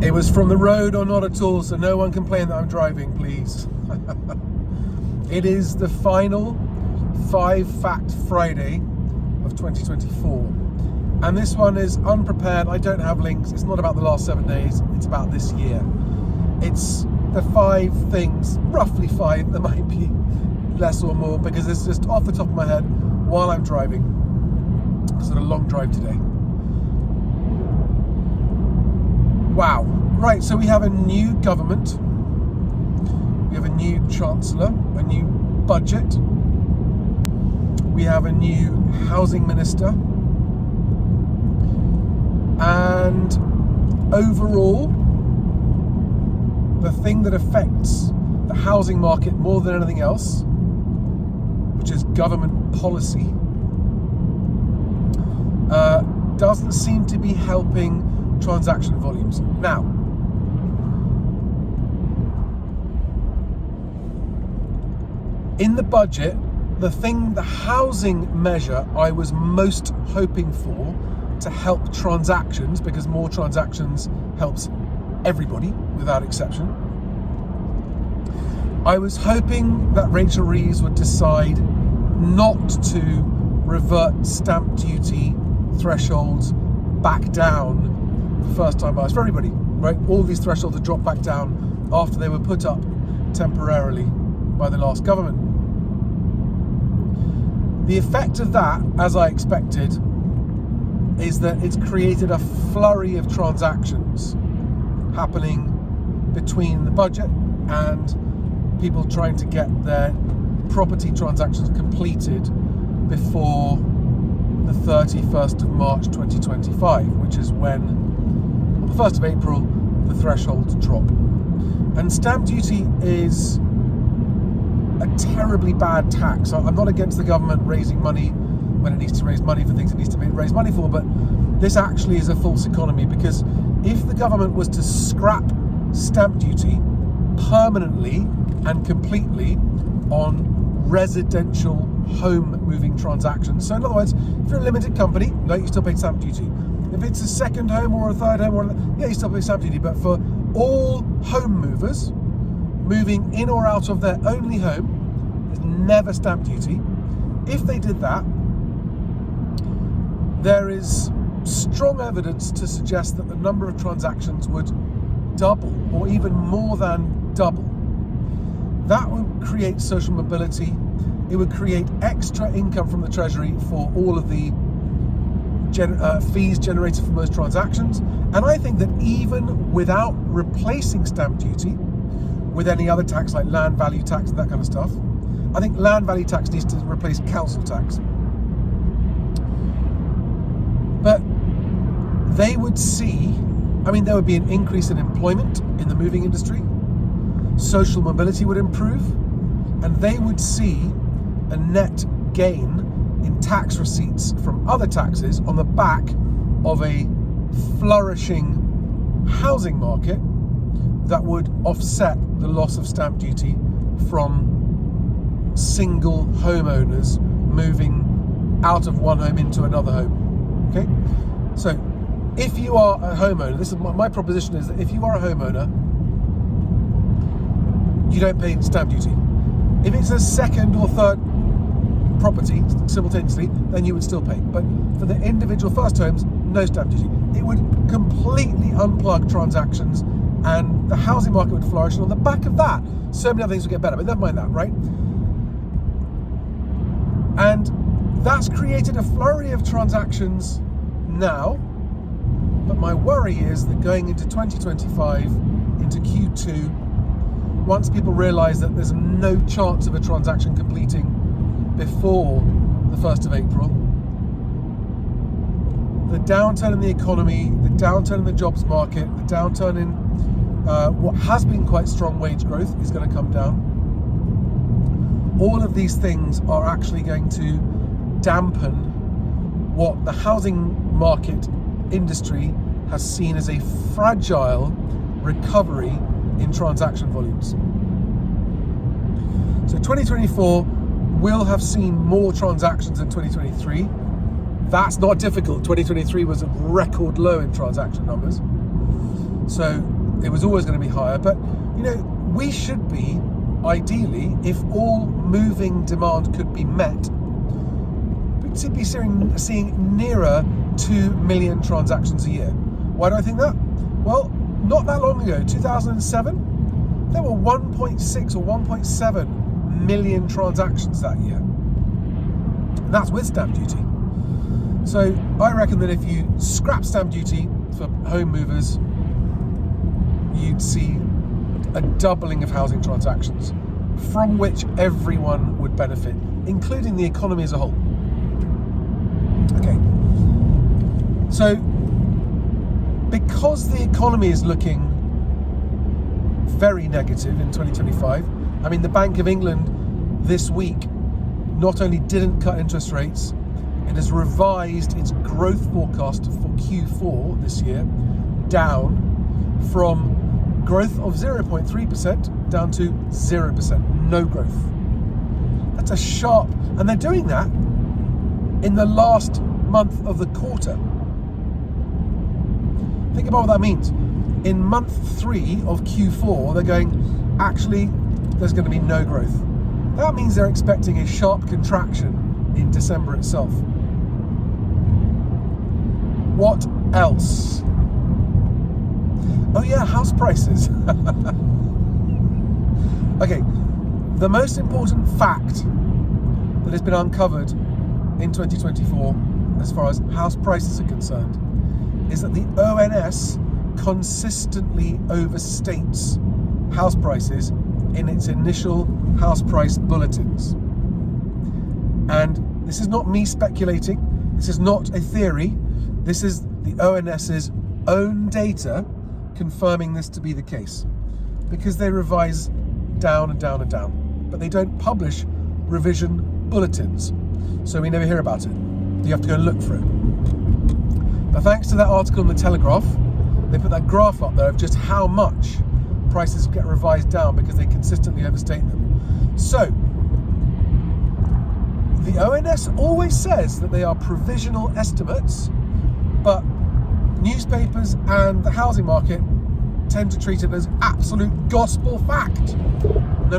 It was from the road or not at all, so no one complain that I'm driving, please. It is the final 5 Fact Friday of 2024. And this one is unprepared. I don't have links. It's not about the last 7 days. It's about this year. It's the 5 things, roughly 5, there might be less or more, because it's just off the top of my head while I'm driving. It's a long drive today. Wow. Right, so we have a new government. We have a new chancellor, a new budget. We have a new housing minister. And overall, the thing that affects the housing market more than anything else, which is government policy, doesn't seem to be helping transaction volumes. Now, in the budget, the housing measure I was most hoping for to help transactions, because more transactions helps everybody without exception. I was hoping that Rachel Reeves would decide not to revert stamp duty thresholds back down for first-time buyers for everybody, right? All these thresholds are dropped back down after they were put up temporarily by the last government. The effect of that, as I expected, is that it's created a flurry of transactions happening between the budget and people trying to get their property transactions completed before the 31st of March 2025, which is when, on the 1st of April, the thresholds drop. And stamp duty is a terribly bad tax. I'm not against the government raising money when it needs to raise money for things it needs to raise money for, but this actually is a false economy, because if the government was to scrap stamp duty permanently and completely on residential home moving transactions, so in other words, if you're a limited company, no, you still pay stamp duty. If it's a second home or a third home, you still pay stamp duty. But for all home movers moving in or out of their only home, there's never stamp duty. If they did that, there is strong evidence to suggest that the number of transactions would double, or even more than double. That would create social mobility. It would create extra income from the Treasury for all of the fees generated from those transactions. And I think that even without replacing stamp duty with any other tax like land value tax and that kind of stuff, I think land value tax needs to replace council tax. But they would see, there would be an increase in employment in the moving industry, social mobility would improve, and they would see a net gain in tax receipts from other taxes on the back of a flourishing housing market that would offset the loss of stamp duty from single homeowners moving out of one home into another home. Okay? So if you are a homeowner, this is my proposition, is that if you are a homeowner, you don't pay stamp duty. If it's a second or third property simultaneously, then you would still pay. But for the individual first homes, no stamp duty. It would completely unplug transactions and the housing market would flourish. And on the back of that, so many other things would get better, but never mind that, right? And that's created a flurry of transactions now. But my worry is that going into 2025, into Q2, once people realise that there's no chance of a transaction completing before the 1st of April, the downturn in the economy, the downturn in the jobs market, the downturn in what has been quite strong wage growth is going to come down. All of these things are actually going to dampen what the housing market industry has seen as a fragile recovery in transaction volumes. So 2024 will have seen more transactions than 2023. That's not difficult. 2023 was a record low in transaction numbers. So it was always going to be higher. But, we should be, ideally, if all moving demand could be met, we'd be seeing nearer 2 million transactions a year. Why do I think that? Well, not that long ago, 2007, there were 1.6 or 1.7 million transactions that year. And that's with stamp duty. So I reckon that if you scrap stamp duty for home movers, you'd see a doubling of housing transactions, from which everyone would benefit, including the economy as a whole. Okay. So, because the economy is looking very negative in 2025, the Bank of England this week not only didn't cut interest rates, it has revised its growth forecast for Q4 this year down from growth of 0.3% down to 0%, no growth. That's a sharp, and they're doing that in the last month of the quarter. Think about what that means. In month 3 of Q4, they're going, actually, there's going to be no growth. That means they're expecting a sharp contraction in December itself. What else? Oh yeah, house prices. Okay, the most important fact that has been uncovered in 2024 as far as house prices are concerned is that the ONS consistently overstates house prices in its initial house price bulletins. And this is not me speculating, this is not a theory, this is the ONS's own data confirming this to be the case, because they revise down and down and down, but they don't publish revision bulletins, so we never hear about it. You have to go and look for it. But thanks to that article in the Telegraph, they put that graph up there of just how much prices get revised down because they consistently overstate them. So the ONS always says that they are provisional estimates, but newspapers and the housing market tend to treat it as absolute gospel fact. No.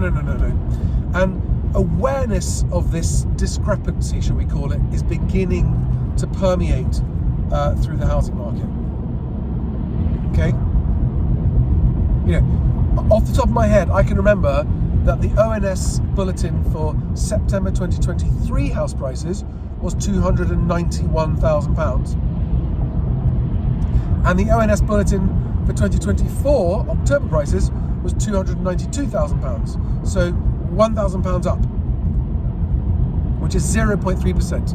And awareness of this discrepancy, shall we call it, is beginning to permeate through the housing market. Okay? Off the top of my head, I can remember that the ONS bulletin for September 2023 house prices was £291,000. And the ONS bulletin for 2024 October prices was £292,000. So £1,000 up, which is 0.3%.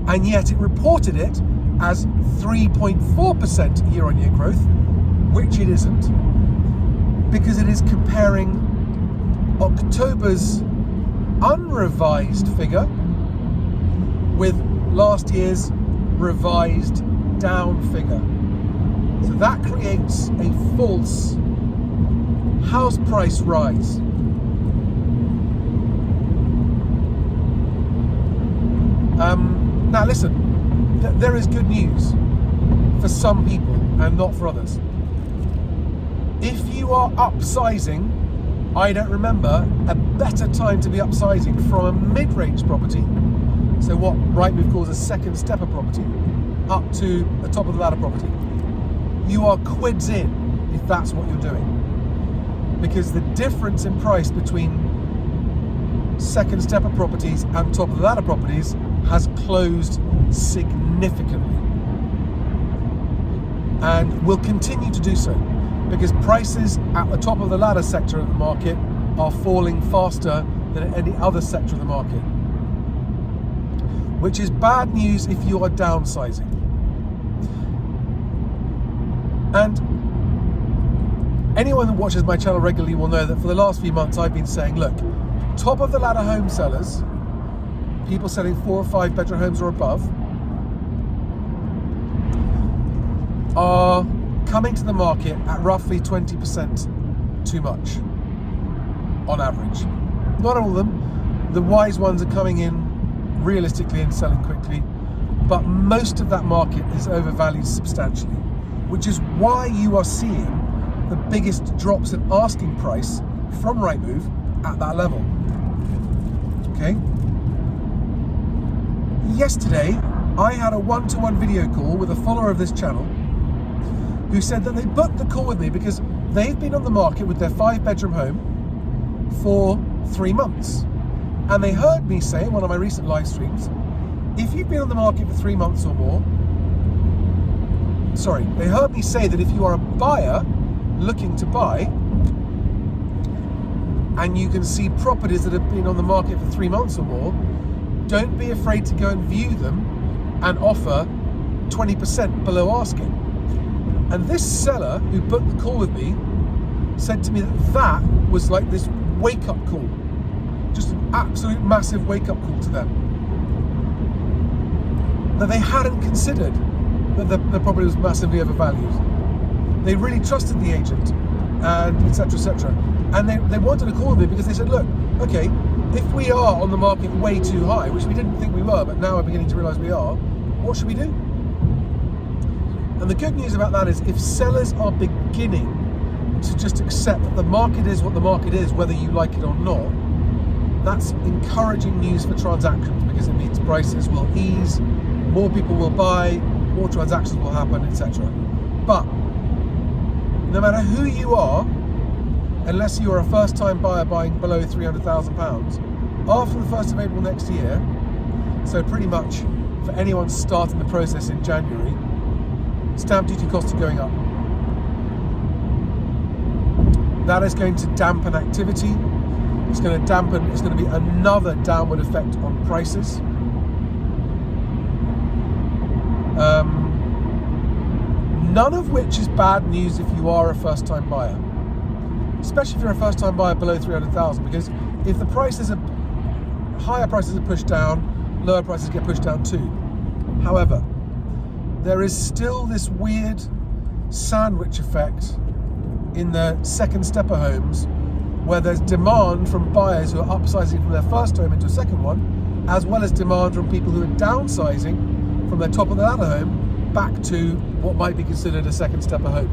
And yet it reported it as 3.4% year-on-year growth, which it isn't, because it is comparing October's unrevised figure with last year's revised down figure. So that creates a false house price rise. Now listen, there is good news for some people and not for others. If you are upsizing, I don't remember a better time to be upsizing from a mid-range property, so what Rightmove calls a second stepper property, up to a top of the ladder property. You are quids in if that's what you're doing, because the difference in price between second stepper properties and top of the ladder properties has closed significantly, and will continue to do so, because prices at the top of the ladder sector of the market are falling faster than at any other sector of the market, which is bad news if you are downsizing. And anyone that watches my channel regularly will know that for the last few months I've been saying, look, top of the ladder home sellers, people selling 4 or 5 bedroom homes or above, are coming to the market at roughly 20% too much on average. Not all of them. The wise ones are coming in realistically and selling quickly, but most of that market is overvalued substantially, which is why you are seeing the biggest drops in asking price from Rightmove at that level. Okay. Yesterday, I had a one-to-one video call with a follower of this channel who said that they booked the call with me because they've been on the market with their 5-bedroom home for 3 months. And they heard me say in one of my recent live streams, if you've been on the market for 3 months or more, they heard me say that if you are a buyer looking to buy and you can see properties that have been on the market for 3 months or more, don't be afraid to go and view them and offer 20% below asking. And this seller who booked the call with me said to me that that was like this wake-up call, just an absolute massive wake-up call to them, that they hadn't considered that the property was massively overvalued. They really trusted the agent, and etc., etc. And they wanted to call with me because they said, look, okay, if we are on the market way too high, which we didn't think we were, but now we're beginning to realise we are, what should we do? And the good news about that is if sellers are beginning to just accept that the market is what the market is, whether you like it or not, that's encouraging news for transactions because it means prices will ease, more people will buy, more transactions will happen, etc. But no matter who you are, unless you are a first-time buyer buying below £300,000, after the 1st of April next year, so pretty much for anyone starting the process in January, stamp duty costs are going up. That is going to dampen activity. It's going to be another downward effect on prices. None of which is bad news if you are a first-time buyer, especially if you're a first-time buyer below 300,000, because if the higher prices are pushed down, lower prices get pushed down too. However, there is still this weird sandwich effect in the second stepper homes where there's demand from buyers who are upsizing from their first home into a second one, as well as demand from people who are downsizing from their top of the ladder home back to what might be considered a second stepper home.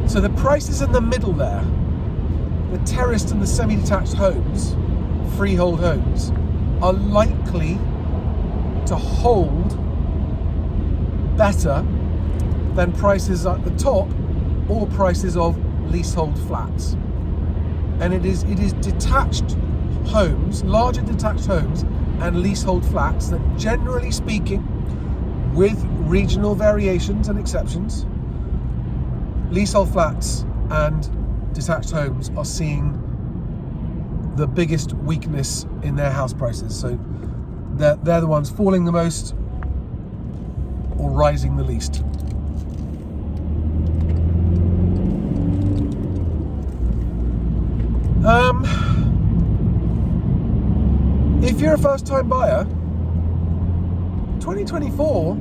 So the prices in the middle there, the terraced and the semi-detached homes, freehold homes, are likely to hold better than prices at the top or prices of leasehold flats. And it is detached homes, larger detached homes and leasehold flats that, generally speaking, with regional variations and exceptions, leasehold flats and detached homes are seeing the biggest weakness in their house prices. So they're the ones falling the most or rising the least. If you're a first-time buyer, 2024,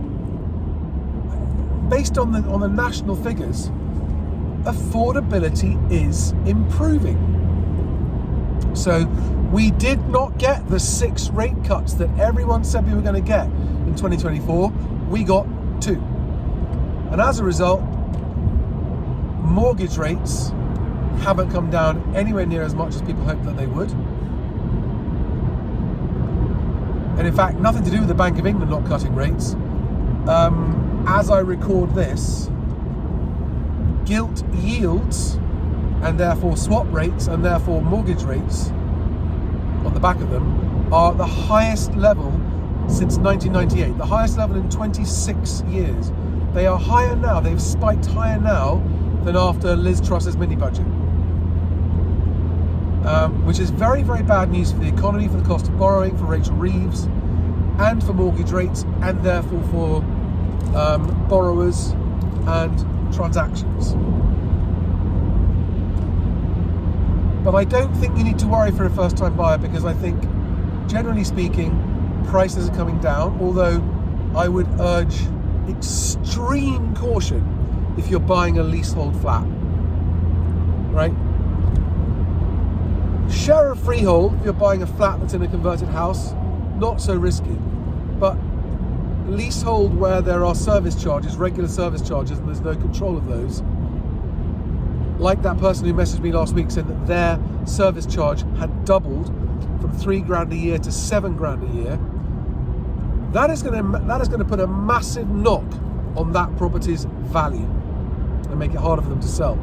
based on the national figures, affordability is improving. So we did not get the 6 rate cuts that everyone said we were going to get in 2024. We got 2. And as a result, mortgage rates haven't come down anywhere near as much as people hoped that they would. And in fact, nothing to do with the Bank of England not cutting rates. As I record this, gilt yields and therefore swap rates and therefore mortgage rates on the back of them are at the highest level since 1998, the highest level in 26 years. They are higher now, they've spiked higher now than after Liz Truss's mini budget. Which is very, very bad news for the economy, for the cost of borrowing, for Rachel Reeves, and for mortgage rates, and therefore for borrowers and transactions. But I don't think you need to worry for a first-time buyer, because I think, generally speaking, prices are coming down, although I would urge extreme caution if you're buying a leasehold flat, right? Share a freehold if you're buying a flat that's in a converted house, not so risky. But leasehold where there are service charges, regular service charges, and there's no control of those, like that person who messaged me last week said that their service charge had doubled from £3,000 a year to £7,000 a year, that is going to put a massive knock on that property's value and make it harder for them to sell.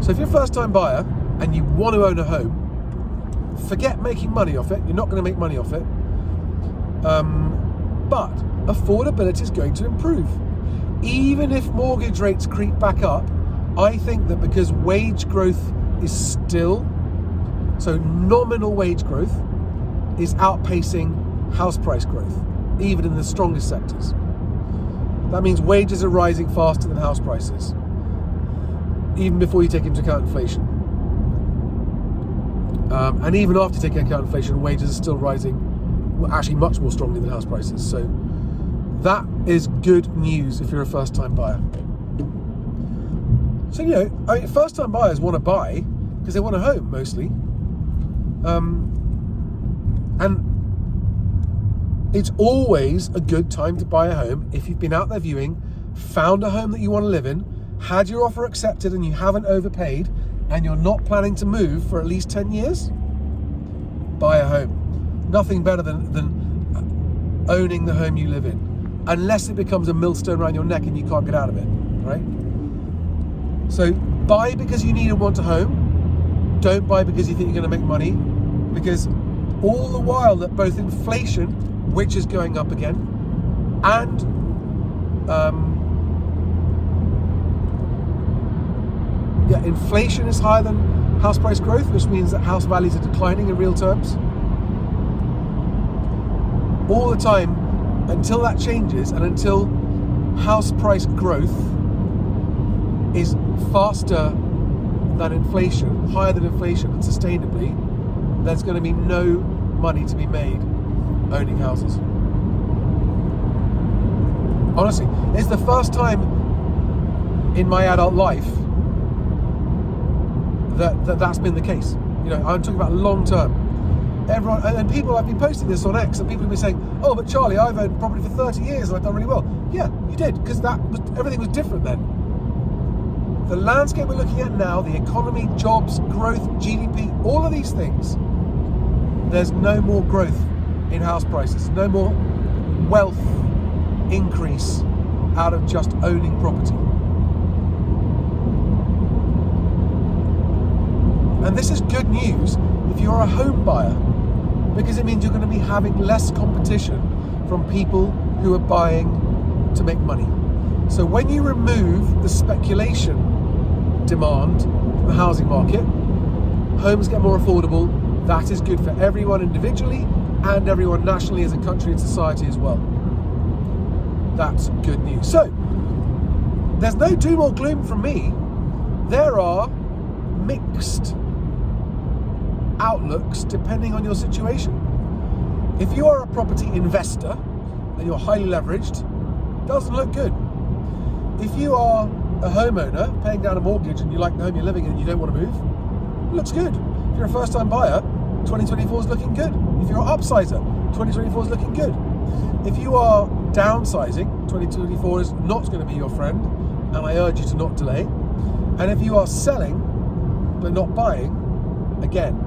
So if you're a first-time buyer and you want to own a home, forget making money off it. You're not going to make money off it. But affordability is going to improve. Even if mortgage rates creep back up, I think that because wage growth is still, so nominal wage growth is outpacing house price growth, even in the strongest sectors. That means wages are rising faster than house prices, even before you take into account inflation. And even after taking account inflation, wages are still rising, actually much more strongly than house prices. So that is good news if you're a first-time buyer. So, first-time buyers want to buy because they want a home, mostly. And it's always a good time to buy a home if you've been out there viewing, found a home that you want to live in, had your offer accepted and you haven't overpaid, and you're not planning to move for at least 10 years, buy a home. Nothing better than owning the home you live in, unless it becomes a millstone around your neck and you can't get out of it, right? So buy because you need and want a home. Don't buy because you think you're going to make money, because all the while that both inflation, which is going up again, and inflation is higher than house price growth, which means that house values are declining in real terms. All the time, until that changes, and until house price growth is faster than inflation, higher than inflation, and sustainably, there's going to be no money to be made owning houses. Honestly, it's the first time in my adult life that's been the case. I'm talking about long term. Everyone, and people, I've been posting this on X, and people have been saying, "Oh, but Charlie, I've owned property for 30 years and I've done really well." Yeah, you did, because everything was different then. The landscape we're looking at now, the economy, jobs, growth, GDP, all of these things, there's no more growth in house prices, no more wealth increase out of just owning property. And this is good news if you're a home buyer, because it means you're going to be having less competition from people who are buying to make money. So when you remove the speculation demand from the housing market, homes get more affordable. That is good for everyone individually and everyone nationally as a country and society as well. That's good news. So there's no doom or gloom from me. There are mixed outlooks depending on your situation. If you are a property investor and you're highly leveraged, doesn't look good. If you are a homeowner paying down a mortgage and you like the home you're living in and you don't want to move, it looks good. If you're a first-time buyer, 2024 is looking good. If you're an upsizer, 2024 is looking good. If you are downsizing, 2024 is not going to be your friend, and I urge you to not delay. And if you are selling but not buying, again,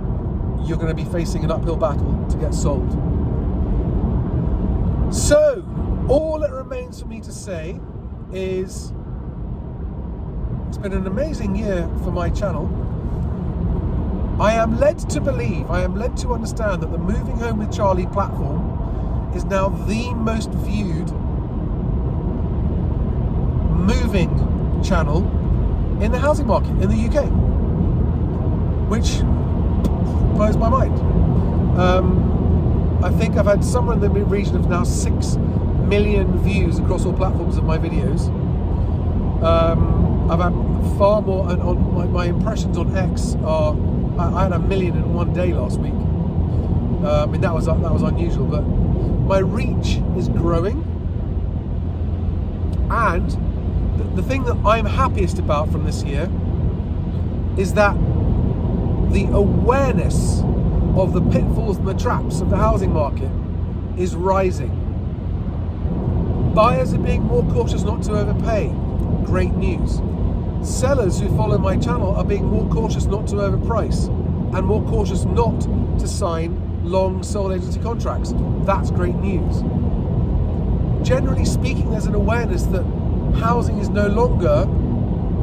you're going to be facing an uphill battle to get sold. So, all that remains for me to say is it's been an amazing year for my channel. I am led to believe, I am led to understand that the Moving Home with Charlie platform is now the most viewed moving channel in the housing market in the UK, which blows my mind. I think I've had somewhere in the region of now 6 million views across all platforms of my videos. I've had far more, and on my impressions on X are, I had 1 million in one day last week. That was unusual, but my reach is growing. And the thing that I'm happiest about from this year is that the awareness of the pitfalls and the traps of the housing market is rising. Buyers are being more cautious not to overpay. Great news. Sellers who follow my channel are being more cautious not to overprice and more cautious not to sign long sole agency contracts. That's great news. Generally speaking, there's an awareness that housing is no longer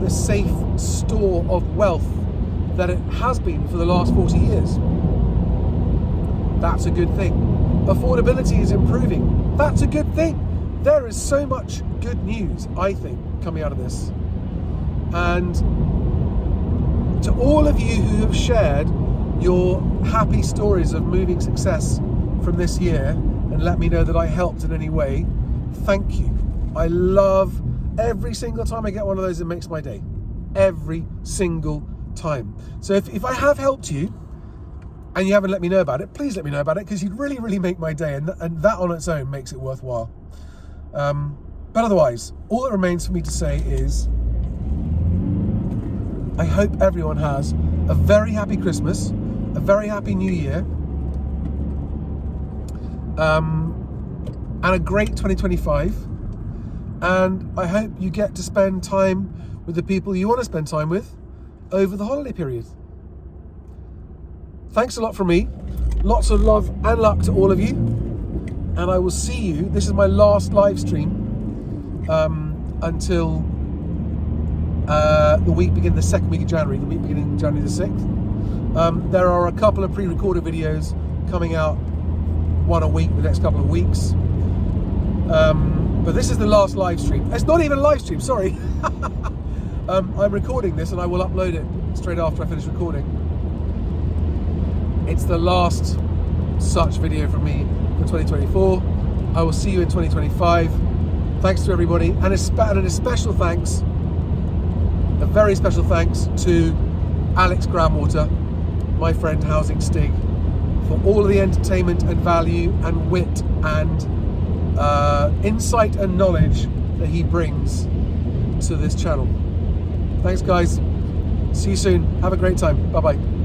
the safe store of wealth that it has been for the last 40 years. That's a good thing. Affordability is improving. That's a good thing. There is so much good news, I think, coming out of this. And to all of you who have shared your happy stories of moving success from this year and let me know that I helped in any way, thank you. I love every single time I get one of those, it makes my day. Every single time. So if I have helped you and you haven't let me know about it, please let me know about it, because you'd really, really make my day, and that on its own makes it worthwhile. But otherwise, all that remains for me to say is I hope everyone has a very happy Christmas, a very happy New Year, and a great 2025. And I hope you get to spend time with the people you want to spend time with over the holiday period. Thanks a lot from me. Lots of love and luck to all of you. And I will see you. This is my last live stream until the second week of January, the week beginning January the 6th. There are a couple of pre-recorded videos coming out, one a week the next couple of weeks. But this is the last live stream. It's not even a live stream, sorry. I'm recording this and I will upload it straight after I finish recording. It's the last such video from me for 2024. I will see you in 2025. Thanks to everybody, and a special thanks, a very special thanks to Alex Gramwater, my friend Housing Stig, for all of the entertainment and value and wit and insight and knowledge that he brings to this channel. Thanks guys, see you soon, have a great time, bye bye.